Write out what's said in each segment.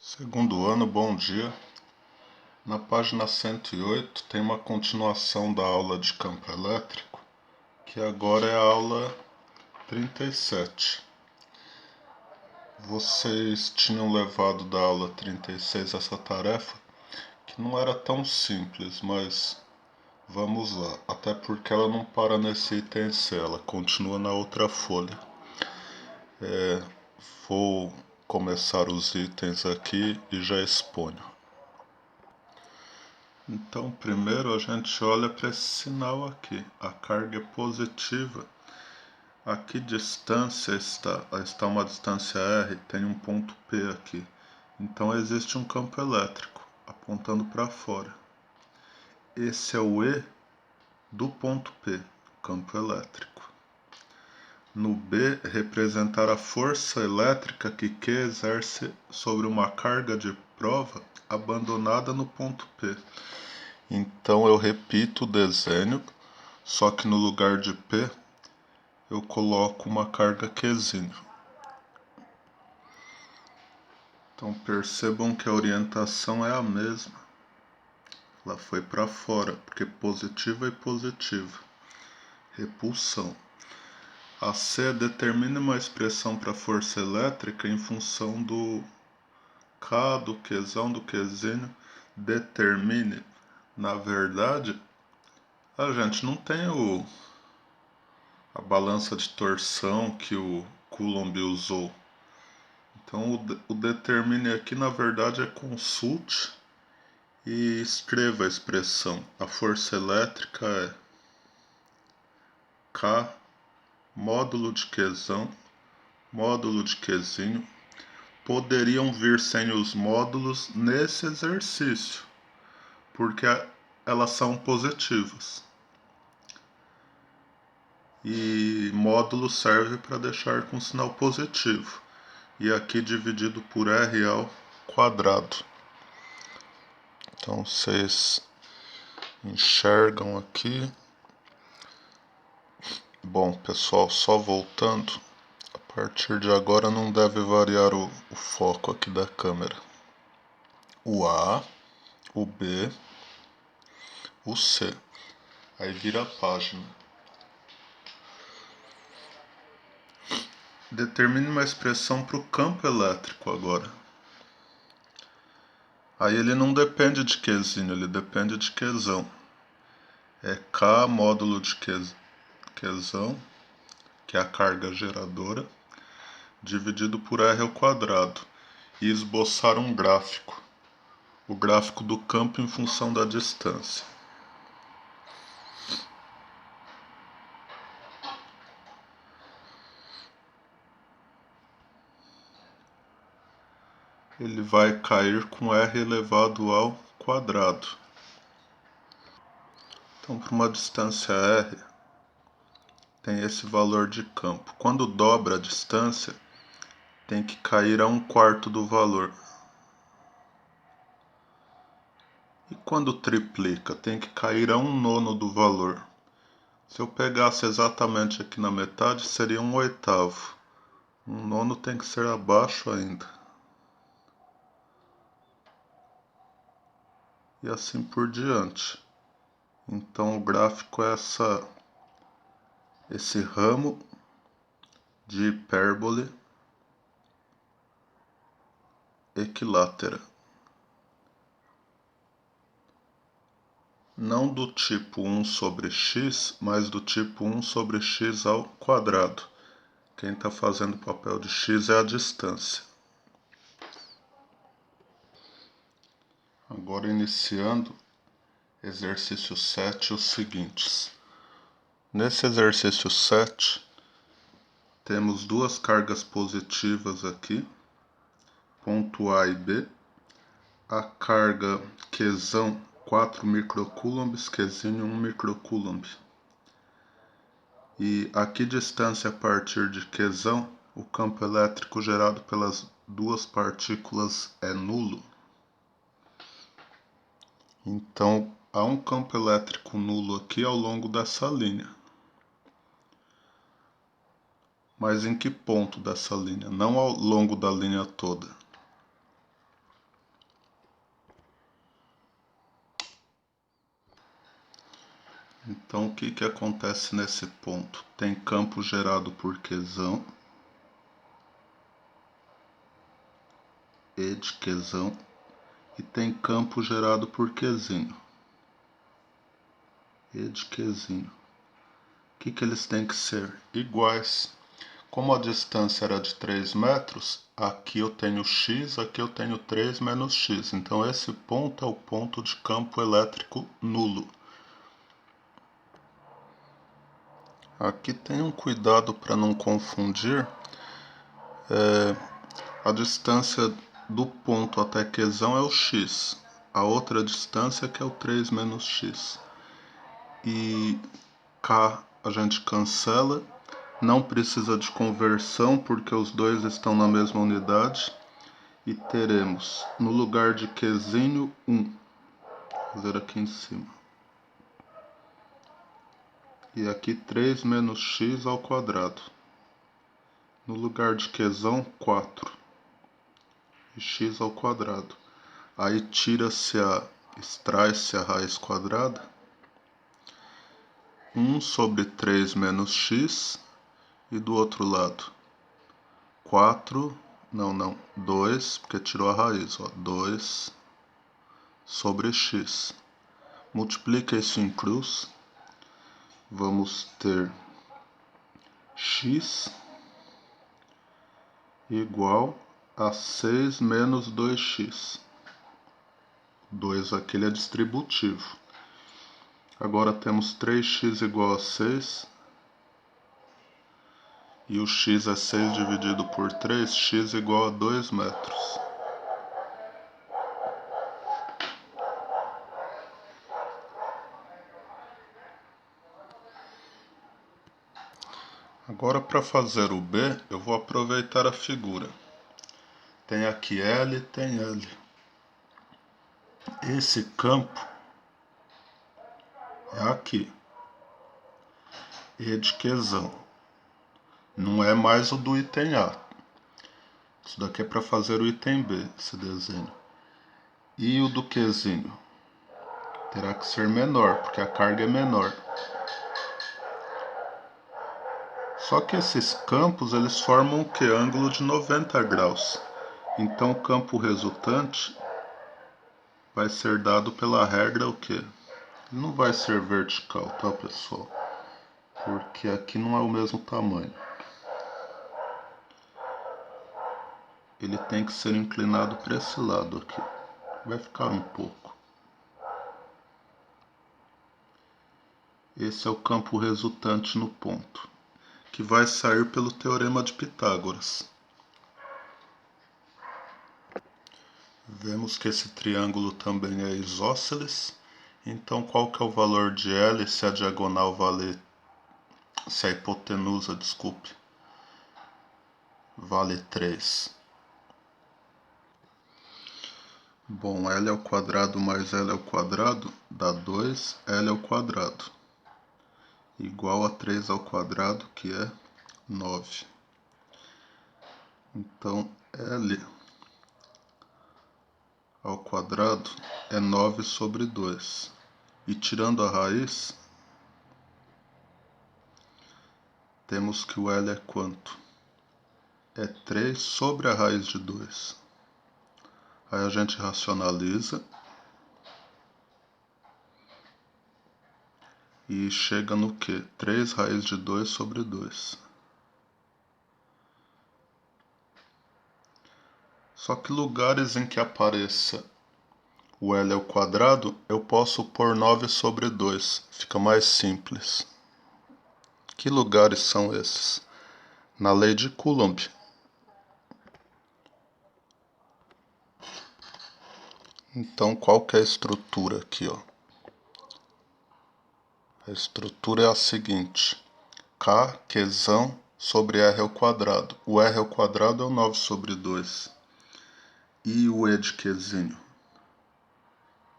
Segundo ano, bom dia. Na página 108 tem uma continuação da aula de campo elétrico, que agora é a aula 37. Vocês tinham levado da aula 36 essa tarefa, que não era tão simples, mas vamos lá, até porque ela não para nesse item C, ela continua na outra folha. Vou começar os itens aqui e já exponho. Então, primeiro a gente olha para esse sinal aqui. A carga é positiva. A que distância está? Está uma distância R, tem um ponto P aqui. Então existe um campo elétrico apontando para fora. Esse é o E do ponto P, campo elétrico. No B, representar a força elétrica que Q exerce sobre uma carga de prova abandonada no ponto P. Então eu repito o desenho, só que no lugar de P eu coloco uma carga Qzinho. Então percebam que a orientação é a mesma. Ela foi para fora, porque positiva é positiva. Repulsão. A C determina uma expressão para força elétrica em função do K, do Qzão, do Qzinho. Determine. Na verdade, a gente não tem a balança de torção que o Coulomb usou. Então o determine aqui na verdade é consulte e escreva a expressão. A força elétrica é K módulo de Qzão, módulo de Qzinho. Poderiam vir sem os módulos nesse exercício, porque elas são positivas. E módulo serve para deixar com sinal positivo. E aqui dividido por R ao quadrado. Então vocês enxergam aqui. Bom, pessoal, só voltando. A partir de agora não deve variar o foco aqui da câmera. O A, o B, o C. Aí vira a página. Determine uma expressão para o campo elétrico agora. Aí ele não depende de Qzinho, ele depende de Qzão. É K módulo de Qzão, que é a carga geradora, dividido por R ao quadrado. E esboçar um gráfico. O gráfico do campo em função da distância. Ele vai cair com R elevado ao quadrado. Então, para uma distância R, tem esse valor de campo. Quando dobra a distância, tem que cair a 1/4 do valor. E quando triplica, tem que cair a 1/9 do valor. Se eu pegasse exatamente aqui na metade, seria 1/8. 1/9 tem que ser abaixo ainda. E assim por diante. Então o gráfico é esse ramo de hipérbole equilátera. Não do tipo 1 sobre x, mas do tipo 1 sobre x ao quadrado. Quem está fazendo o papel de x é a distância. Agora iniciando exercício 7, os seguintes. Nesse exercício 7, temos duas cargas positivas aqui, ponto A e B. A carga Qzão 4 microcoulombs, Qzinho 1 microcoulomb. E a que distância a partir de Qzão, o campo elétrico gerado pelas duas partículas é nulo. Então, há um campo elétrico nulo aqui ao longo dessa linha. Mas em que ponto dessa linha? Não ao longo da linha toda. Então, o que acontece nesse ponto? Tem campo gerado por Qzão, E de Qzão, e tem campo gerado por Qzinho, E de Qzinho. O que eles têm que ser? Iguais. Como a distância era de 3 metros, aqui eu tenho x, aqui eu tenho 3 menos x. Então esse ponto é o ponto de campo elétrico nulo. Aqui tenham cuidado para não confundir. A distância do ponto até Qzão é o x. A outra distância que é o 3 menos x. E K a gente cancela. Não precisa de conversão porque os dois estão na mesma unidade. E teremos no lugar de Qzinho 1. Vou fazer aqui em cima. E aqui 3 menos x ao quadrado. No lugar de Qzão, 4. E x ao quadrado. Aí extrai-se a raiz quadrada. 1 sobre 3 menos x. E do outro lado, 4, não, 2, porque tirou a raiz, ó, 2 sobre x. Multiplica isso em cruz. Vamos ter x igual a 6 menos 2x. 2 aqui ele é distributivo. Agora temos 3x igual a 6. E o x é 6 dividido por 3, x igual a 2 metros. Agora, para fazer o B, eu vou aproveitar a figura. Tem aqui L, tem L. Esse campo é aqui. E de Qzão. Não é mais o do item A. Isso daqui é para fazer o item B, esse desenho. E o do Qzinho? Terá que ser menor, porque a carga é menor. Só que esses campos, eles formam o que? Ângulo de 90 graus. Então o campo resultante vai ser dado pela regra o quê? Ele não vai ser vertical, tá, pessoal? Porque aqui não é o mesmo tamanho. Ele tem que ser inclinado para esse lado aqui. Vai ficar um pouco. Esse é o campo resultante no ponto, que vai sair pelo teorema de Pitágoras. Vemos que esse triângulo também é isósceles. Então qual que é o valor de L se a diagonal vale... se a hipotenusa, desculpe, vale 3? Bom, L ao quadrado mais L ao quadrado dá 2L ao quadrado. Igual a 3 ao quadrado, que é 9. Então, L ao quadrado é 9 sobre 2. E tirando a raiz, temos que o L é quanto? É 3 sobre a raiz de 2. Aí a gente racionaliza e chega no que? 3 raiz de 2 sobre 2. Só que lugares em que apareça o L ao quadrado, eu posso pôr 9 sobre 2. Fica mais simples. Que lugares são esses? Na lei de Coulomb. Então, qual que é a estrutura aqui, ó? A estrutura é a seguinte. K, Qzão, sobre R ao quadrado. O R ao quadrado é o 9 sobre 2. E o E de Qzinho?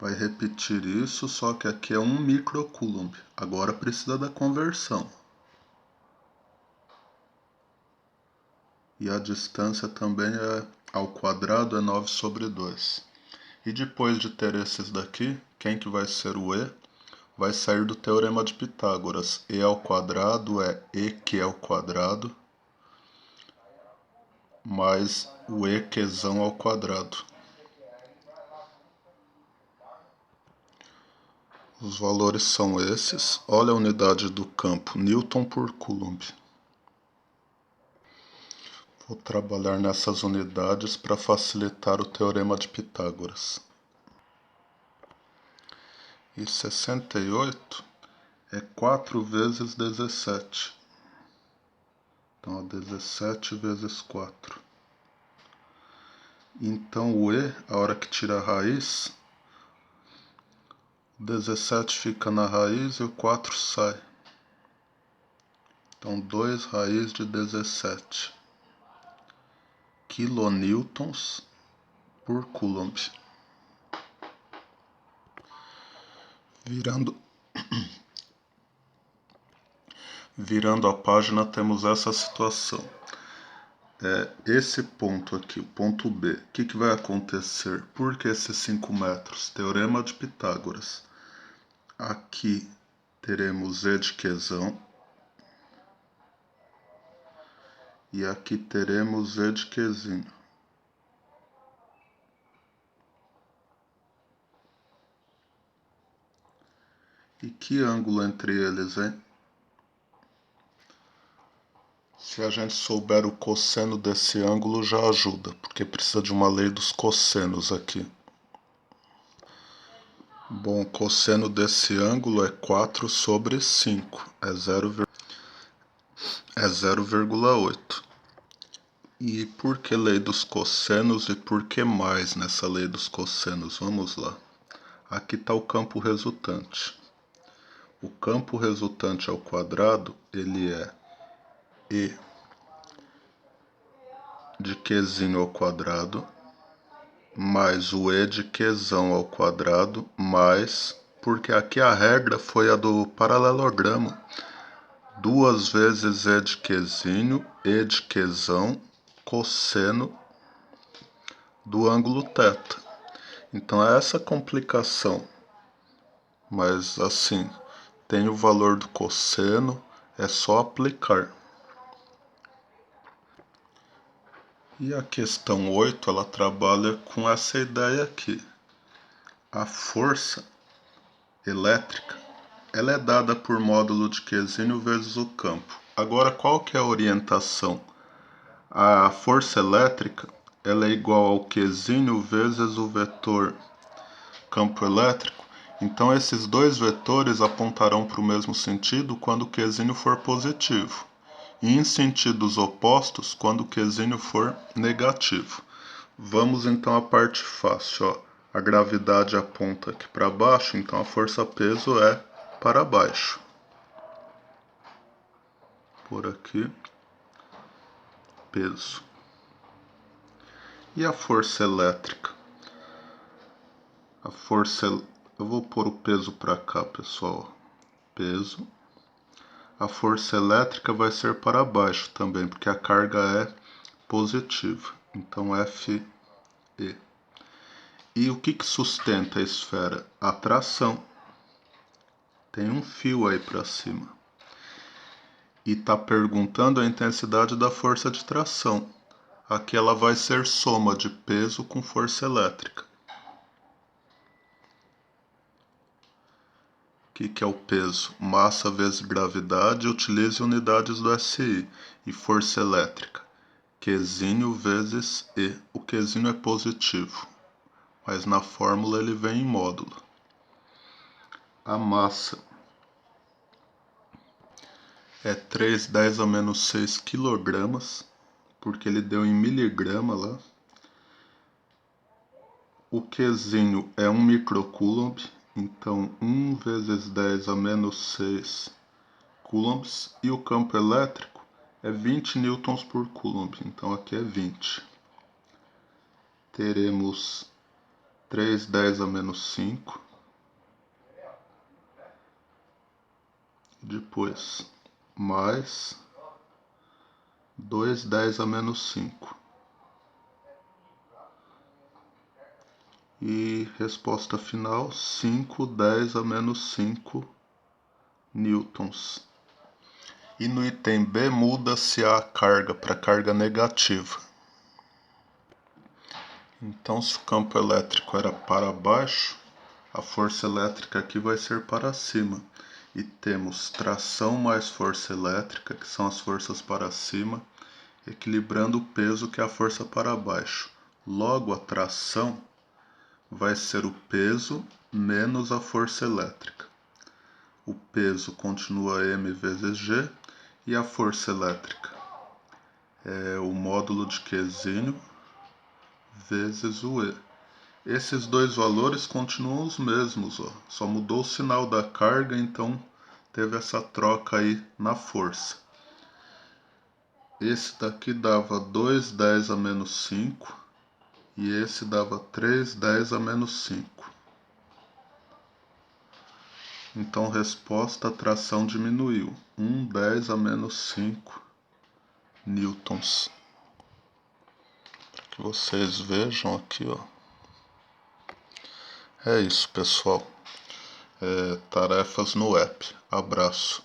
Vai repetir isso, só que aqui é 1 microcoulomb. Agora precisa da conversão. E a distância também é ao quadrado, é 9 sobre 2. E depois de ter esses daqui, quem que vai ser o E? vai sair do Teorema de Pitágoras. E ao quadrado é EQ ao quadrado mais o EQzão ao quadrado. Os valores são esses. Olha a unidade do campo, Newton por Coulomb. Vou trabalhar nessas unidades para facilitar o Teorema de Pitágoras. E 68 é 4 vezes 17. Então, 17 vezes 4. Então, o E, a hora que tira a raiz, 17 fica na raiz e o 4 sai. Então, 2 raiz de 17 kilonewtons por Coulomb. Virando a página, temos essa situação. Esse ponto aqui, o ponto B, o que vai acontecer? Por que esses 5 metros? Teorema de Pitágoras. Aqui teremos E de Qzão. E aqui teremos E de Qzinho. E que ângulo entre eles, hein? Se a gente souber o cosseno desse ângulo já ajuda, porque precisa de uma lei dos cossenos aqui. Bom, o cosseno desse ângulo é 4 sobre 5, é 0,8. E por que lei dos cossenos e por que mais nessa lei dos cossenos? Vamos lá. Aqui está o campo resultante. O campo resultante ao quadrado, ele é E de Qzinho ao quadrado, mais o E de Qzão ao quadrado, mais, porque aqui a regra foi a do paralelogramo, 2 vezes E de Qzinho, E de Qzão, cosseno do ângulo θ. Então é essa complicação, mas assim, tem o valor do cosseno, é só aplicar. E a questão 8, ela trabalha com essa ideia aqui. A força elétrica, ela é dada por módulo de Qzinho vezes o campo. Agora, qual que é a orientação? A força elétrica, ela é igual ao Qzinho vezes o vetor campo elétrico. Então, esses dois vetores apontarão para o mesmo sentido quando o Qzinho for positivo. E em sentidos opostos quando o Qzinho for negativo. Vamos então à parte fácil. Ó. A gravidade aponta aqui para baixo, então a força-peso é para baixo. Por aqui, peso. E a força elétrica? Eu vou pôr o peso para cá, pessoal. Peso. A força elétrica vai ser para baixo também, porque a carga é positiva. Então, Fe. E o que sustenta a esfera? A tração. Tem um fio aí para cima. E está perguntando a intensidade da força de tração. Aqui ela vai ser soma de peso com força elétrica. O que é o peso? Massa vezes gravidade, utilize unidades do SI. E força elétrica? Qzinho vezes E. O Qzinho é positivo, mas na fórmula ele vem em módulo. A massa é 3 × 10⁻⁶ kg, porque ele deu em miligrama lá. O Qzinho é 1 microcoulomb, então 1 vezes 10⁻⁶ coulombs, e o campo elétrico é 20 newtons por coulomb, então aqui é 20. Teremos 3 × 10⁻⁵, depois mais 2 × 10⁻⁵. E resposta final, 5, 10 a menos 5 newtons. E no item B muda-se a carga para carga negativa. Então, se o campo elétrico era para baixo, a força elétrica aqui vai ser para cima. E temos tração mais força elétrica, que são as forças para cima, equilibrando o peso, que é a força para baixo. Logo, a tração vai ser o peso menos a força elétrica. O peso continua m vezes g e a força elétrica é o módulo de Q vezes o E. Esses dois valores continuam os mesmos, ó. Só mudou o sinal da carga, então teve essa troca aí na força. Esse daqui dava 2,10 a menos 5 e esse dava 3,10 a menos 5. Então, resposta, a tração diminuiu. 1,10 a menos 5 newtons. Para que vocês vejam aqui, ó. É isso, pessoal. Tarefas no app. Abraço.